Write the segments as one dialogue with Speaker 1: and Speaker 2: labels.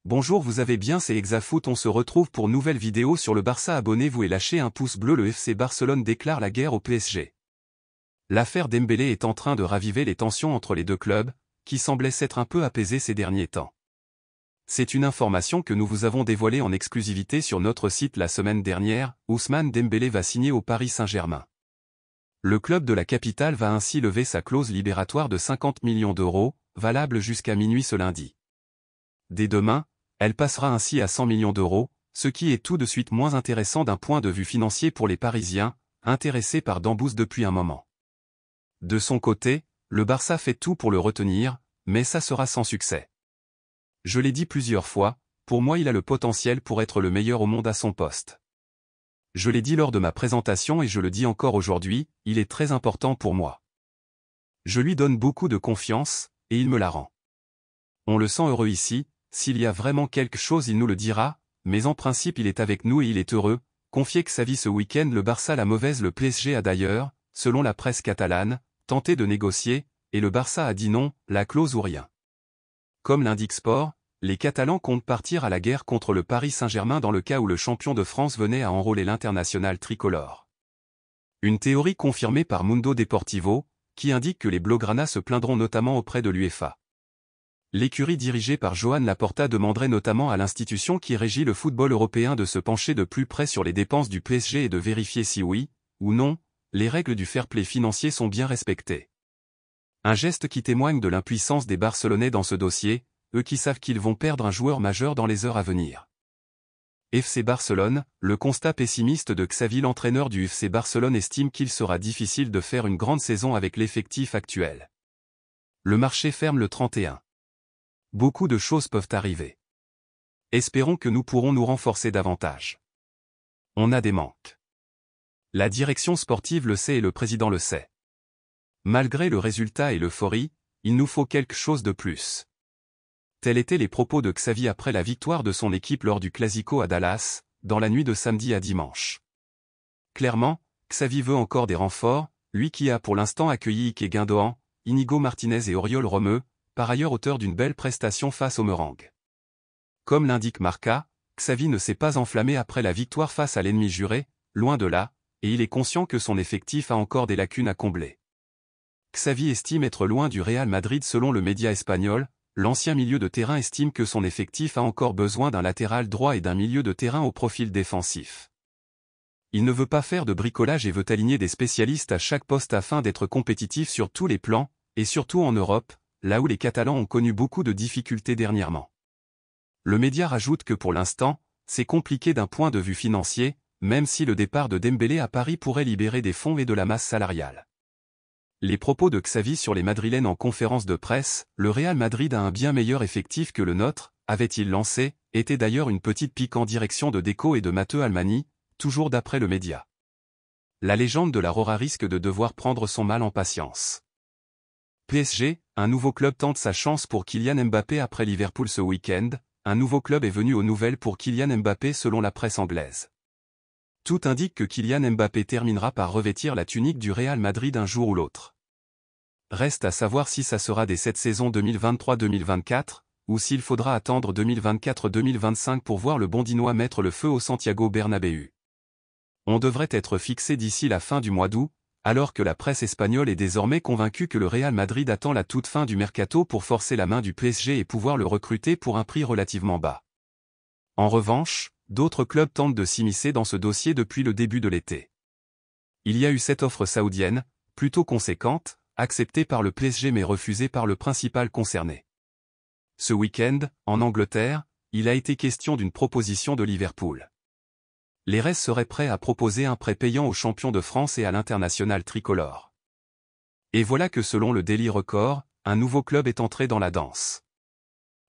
Speaker 1: Bonjour, vous avez bien, c'est Exafoot, on se retrouve pour nouvelle vidéo sur le Barça. Abonnez-vous et lâchez un pouce bleu. Le FC Barcelone déclare la guerre au PSG. L'affaire Dembélé est en train de raviver les tensions entre les deux clubs, qui semblaient s'être un peu apaisées ces derniers temps. C'est une information que nous vous avons dévoilée en exclusivité sur notre site la semaine dernière. Ousmane Dembélé va signer au Paris Saint-Germain. Le club de la capitale va ainsi lever sa clause libératoire de 50 millions d'euros, valable jusqu'à minuit ce lundi. Dès demain, elle passera ainsi à 100 millions d'euros, ce qui est tout de suite moins intéressant d'un point de vue financier pour les Parisiens, intéressés par Dembélé depuis un moment. De son côté, le Barça fait tout pour le retenir, mais ça sera sans succès. Je l'ai dit plusieurs fois, pour moi il a le potentiel pour être le meilleur au monde à son poste. Je l'ai dit lors de ma présentation et je le dis encore aujourd'hui, il est très important pour moi. Je lui donne beaucoup de confiance, et il me la rend. On le sent heureux ici. S'il y a vraiment quelque chose il nous le dira, mais en principe il est avec nous et il est heureux, confiait Xavi ce week-end. Le Barça la mauvaise. Le PSG a d'ailleurs, selon la presse catalane, tenté de négocier, et le Barça a dit non, la clause ou rien. Comme l'indique Sport, les Catalans comptent partir à la guerre contre le Paris Saint-Germain dans le cas où le champion de France venait à enrôler l'international tricolore. Une théorie confirmée par Mundo Deportivo, qui indique que les Blaugrana se plaindront notamment auprès de l'UEFA. L'écurie dirigée par Joan Laporta demanderait notamment à l'institution qui régit le football européen de se pencher de plus près sur les dépenses du PSG et de vérifier si oui, ou non, les règles du fair-play financier sont bien respectées. Un geste qui témoigne de l'impuissance des Barcelonais dans ce dossier, eux qui savent qu'ils vont perdre un joueur majeur dans les heures à venir. FC Barcelone, le constat pessimiste de Xavi. L'entraîneur du FC Barcelone estime qu'il sera difficile de faire une grande saison avec l'effectif actuel. Le marché ferme le 31. Beaucoup de choses peuvent arriver. Espérons que nous pourrons nous renforcer davantage. On a des manques. La direction sportive le sait et le président le sait. Malgré le résultat et l'euphorie, il nous faut quelque chose de plus. Tels étaient les propos de Xavi après la victoire de son équipe lors du Clasico à Dallas, dans la nuit de samedi à dimanche. Clairement, Xavi veut encore des renforts, lui qui a pour l'instant accueilli Ike Guindoan, Inigo Martinez et Oriol Romeu, par ailleurs auteur d'une belle prestation face au Merengue. Comme l'indique Marca, Xavi ne s'est pas enflammé après la victoire face à l'ennemi juré, loin de là, et il est conscient que son effectif a encore des lacunes à combler. Xavi estime être loin du Real Madrid. Selon le média espagnol, l'ancien milieu de terrain estime que son effectif a encore besoin d'un latéral droit et d'un milieu de terrain au profil défensif. Il ne veut pas faire de bricolage et veut aligner des spécialistes à chaque poste afin d'être compétitif sur tous les plans, et surtout en Europe, là où les Catalans ont connu beaucoup de difficultés dernièrement. Le média rajoute que pour l'instant, c'est compliqué d'un point de vue financier, même si le départ de Dembélé à Paris pourrait libérer des fonds et de la masse salariale. Les propos de Xavi sur les Madrilènes en conférence de presse, le Real Madrid a un bien meilleur effectif que le nôtre, avait-il lancé, était d'ailleurs une petite pique en direction de Deco et de Matteo Almani, toujours d'après le média. La légende de la Rora risque de devoir prendre son mal en patience. PSG, un nouveau club tente sa chance pour Kylian Mbappé après Liverpool ce week-end. Un nouveau club est venu aux nouvelles pour Kylian Mbappé selon la presse anglaise. Tout indique que Kylian Mbappé terminera par revêtir la tunique du Real Madrid un jour ou l'autre. Reste à savoir si ça sera dès cette saison 2023-2024, ou s'il faudra attendre 2024-2025 pour voir le Bondinois mettre le feu au Santiago Bernabéu. On devrait être fixé d'ici la fin du mois d'août, alors que la presse espagnole est désormais convaincue que le Real Madrid attend la toute fin du mercato pour forcer la main du PSG et pouvoir le recruter pour un prix relativement bas. En revanche, d'autres clubs tentent de s'immiscer dans ce dossier depuis le début de l'été. Il y a eu cette offre saoudienne, plutôt conséquente, acceptée par le PSG mais refusée par le principal concerné. Ce week-end, en Angleterre, il a été question d'une proposition de Liverpool. Les Reds seraient prêts à proposer un prêt payant aux champions de France et à l'international tricolore. Et voilà que selon le Daily Record, un nouveau club est entré dans la danse.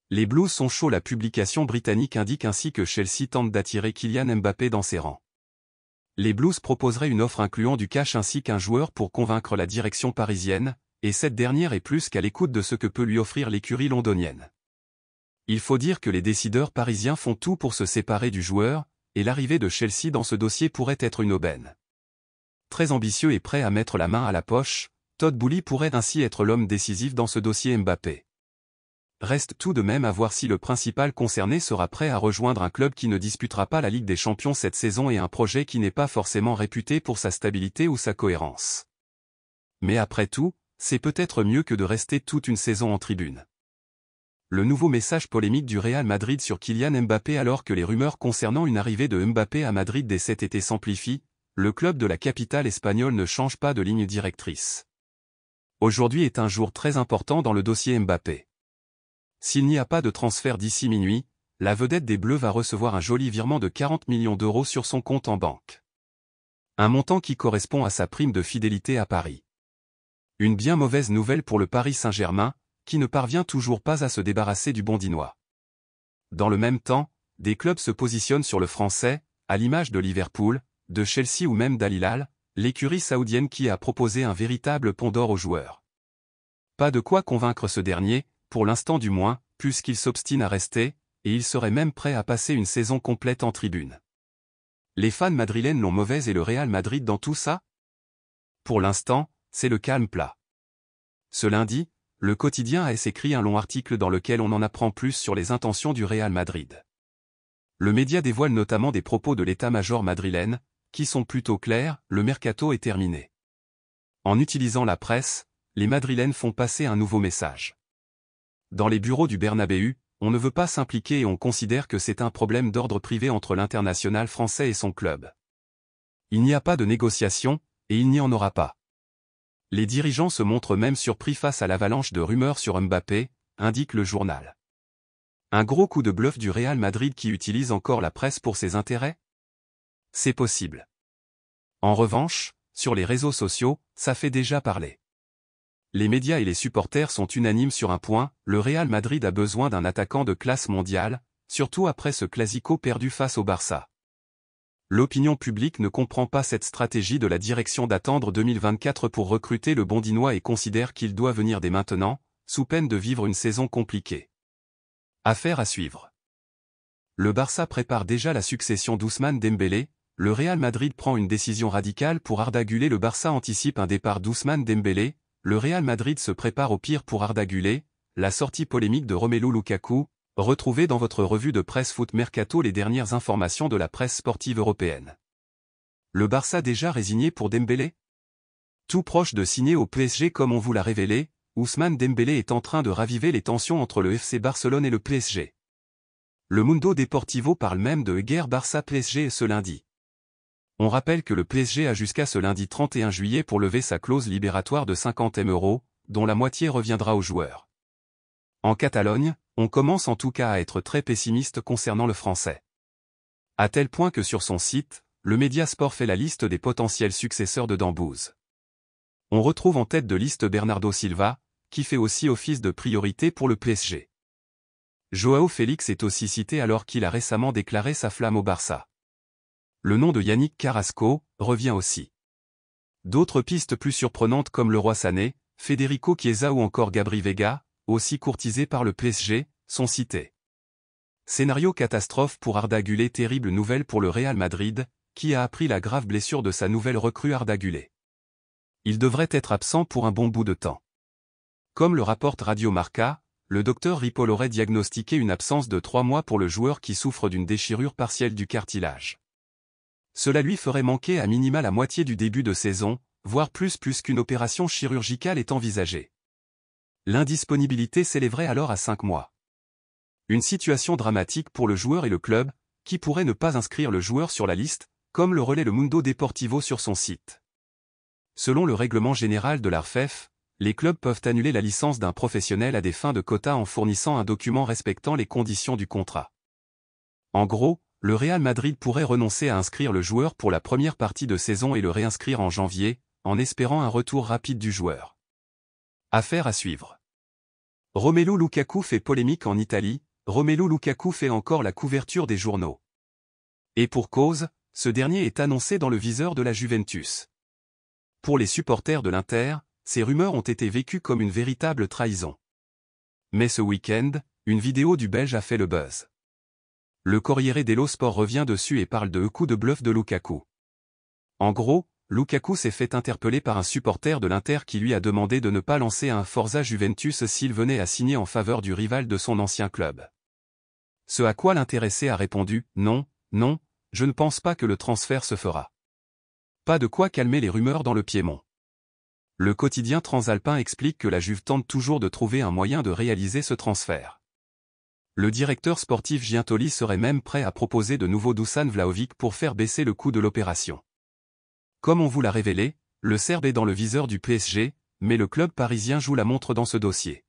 Speaker 1: Les Blues sont chauds. La publication britannique indique ainsi que Chelsea tente d'attirer Kylian Mbappé dans ses rangs. Les Blues proposeraient une offre incluant du cash ainsi qu'un joueur pour convaincre la direction parisienne, et cette dernière est plus qu'à l'écoute de ce que peut lui offrir l'écurie londonienne. Il faut dire que les décideurs parisiens font tout pour se séparer du joueur, et l'arrivée de Chelsea dans ce dossier pourrait être une aubaine. Très ambitieux et prêt à mettre la main à la poche, Todd Boehly pourrait ainsi être l'homme décisif dans ce dossier Mbappé. reste tout de même à voir si le principal concerné sera prêt à rejoindre un club qui ne disputera pas la Ligue des Champions cette saison et un projet qui n'est pas forcément réputé pour sa stabilité ou sa cohérence. Mais après tout, c'est peut-être mieux que de rester toute une saison en tribune. Le nouveau message polémique du Real Madrid sur Kylian Mbappé alors que les rumeurs concernant une arrivée de Mbappé à Madrid dès cet été s'amplifient, le club de la capitale espagnole ne change pas de ligne directrice. Aujourd'hui est un jour très important dans le dossier Mbappé. S'il n'y a pas de transfert d'ici minuit, la vedette des Bleus va recevoir un joli virement de 40 millions d'euros sur son compte en banque. Un montant qui correspond à sa prime de fidélité à Paris. Une bien mauvaise nouvelle pour le Paris Saint-Germain, qui ne parvient toujours pas à se débarrasser du Bondinois. Dans le même temps, des clubs se positionnent sur le français, à l'image de Liverpool, de Chelsea ou même d'Al Hilal, l'écurie saoudienne qui a proposé un véritable pont d'or aux joueurs. Pas de quoi convaincre ce dernier, pour l'instant du moins, puisqu'il s'obstine à rester, et il serait même prêt à passer une saison complète en tribune. Les fans madrilènes l'ont mauvaise et le Real Madrid dans tout ça? Pour l'instant, c'est le calme plat. Ce lundi, le quotidien AS écrit un long article dans lequel on en apprend plus sur les intentions du Real Madrid. Le média dévoile notamment des propos de l'état-major madrilène, qui sont plutôt clairs, le mercato est terminé. En utilisant la presse, les madrilènes font passer un nouveau message. Dans les bureaux du Bernabéu, on ne veut pas s'impliquer et on considère que c'est un problème d'ordre privé entre l'international français et son club. Il n'y a pas de négociation, et il n'y en aura pas. Les dirigeants se montrent même surpris face à l'avalanche de rumeurs sur Mbappé, indique le journal. Un gros coup de bluff du Real Madrid qui utilise encore la presse pour ses intérêts? C'est possible. En revanche, sur les réseaux sociaux, ça fait déjà parler. Les médias et les supporters sont unanimes sur un point, le Real Madrid a besoin d'un attaquant de classe mondiale, surtout après ce classico perdu face au Barça. L'opinion publique ne comprend pas cette stratégie de la direction d'attendre 2024 pour recruter le Bondinois et considère qu'il doit venir dès maintenant, sous peine de vivre une saison compliquée. Affaire à suivre. Le Barça prépare déjà la succession d'Ousmane Dembélé, le Real Madrid prend une décision radicale pour Arda Güler. Le Barça anticipe un départ d'Ousmane Dembélé, le Real Madrid se prépare au pire pour Arda Güler, la sortie polémique de Romelu Lukaku. Retrouvez dans votre revue de presse Foot Mercato les dernières informations de la presse sportive européenne. Le Barça déjà résigné pour Dembélé? Tout proche de signer au PSG comme on vous l'a révélé, Ousmane Dembélé est en train de raviver les tensions entre le FC Barcelone et le PSG. Le Mundo Deportivo parle même de guerre Barça-PSG ce lundi. On rappelle que le PSG a jusqu'à ce lundi 31 juillet pour lever sa clause libératoire de 50 M €, dont la moitié reviendra aux joueurs. En Catalogne, on commence en tout cas à être très pessimiste concernant le français. À tel point que sur son site, le Média Sport fait la liste des potentiels successeurs de Dambouz. On retrouve en tête de liste Bernardo Silva, qui fait aussi office de priorité pour le PSG. Joao Félix est aussi cité alors qu'il a récemment déclaré sa flamme au Barça. Le nom de Yannick Carrasco revient aussi. D'autres pistes plus surprenantes comme Leroy Sané, Federico Chiesa ou encore Gabri Veiga, aussi courtisés par le PSG, sont cités. Scénario catastrophe pour Arda Güler. Terrible nouvelle pour le Real Madrid, qui a appris la grave blessure de sa nouvelle recrue Arda Güler. Il devrait être absent pour un bon bout de temps. Comme le rapporte Radio Marca, le docteur Ripoll aurait diagnostiqué une absence de 3 mois pour le joueur qui souffre d'une déchirure partielle du cartilage. Cela lui ferait manquer à minima la moitié du début de saison, voire plus qu'une opération chirurgicale est envisagée. L'indisponibilité s'élèverait alors à 5 mois. Une situation dramatique pour le joueur et le club, qui pourrait ne pas inscrire le joueur sur la liste, comme le relaie le Mundo Deportivo sur son site. Selon le règlement général de l'ARFEF, les clubs peuvent annuler la licence d'un professionnel à des fins de quota en fournissant un document respectant les conditions du contrat. En gros, le Real Madrid pourrait renoncer à inscrire le joueur pour la première partie de saison et le réinscrire en janvier, en espérant un retour rapide du joueur. Affaire à suivre. Romelu Lukaku fait polémique en Italie. Romelu Lukaku fait encore la couverture des journaux. Et pour cause, ce dernier est annoncé dans le viseur de la Juventus. Pour les supporters de l'Inter, ces rumeurs ont été vécues comme une véritable trahison. Mais ce week-end, une vidéo du Belge a fait le buzz. Le Corriere dello Sport revient dessus et parle de coup de bluff de Lukaku. En gros, Lukaku s'est fait interpeller par un supporter de l'Inter qui lui a demandé de ne pas lancer un Forza Juventus s'il venait à signer en faveur du rival de son ancien club. Ce à quoi l'intéressé a répondu « Non, non, je ne pense pas que le transfert se fera ». Pas de quoi calmer les rumeurs dans le Piémont. Le quotidien transalpin explique que la Juve tente toujours de trouver un moyen de réaliser ce transfert. Le directeur sportif Giuntoli serait même prêt à proposer de nouveau Dusan Vlahovic pour faire baisser le coût de l'opération. Comme on vous l'a révélé, le Serbe est dans le viseur du PSG, mais le club parisien joue la montre dans ce dossier.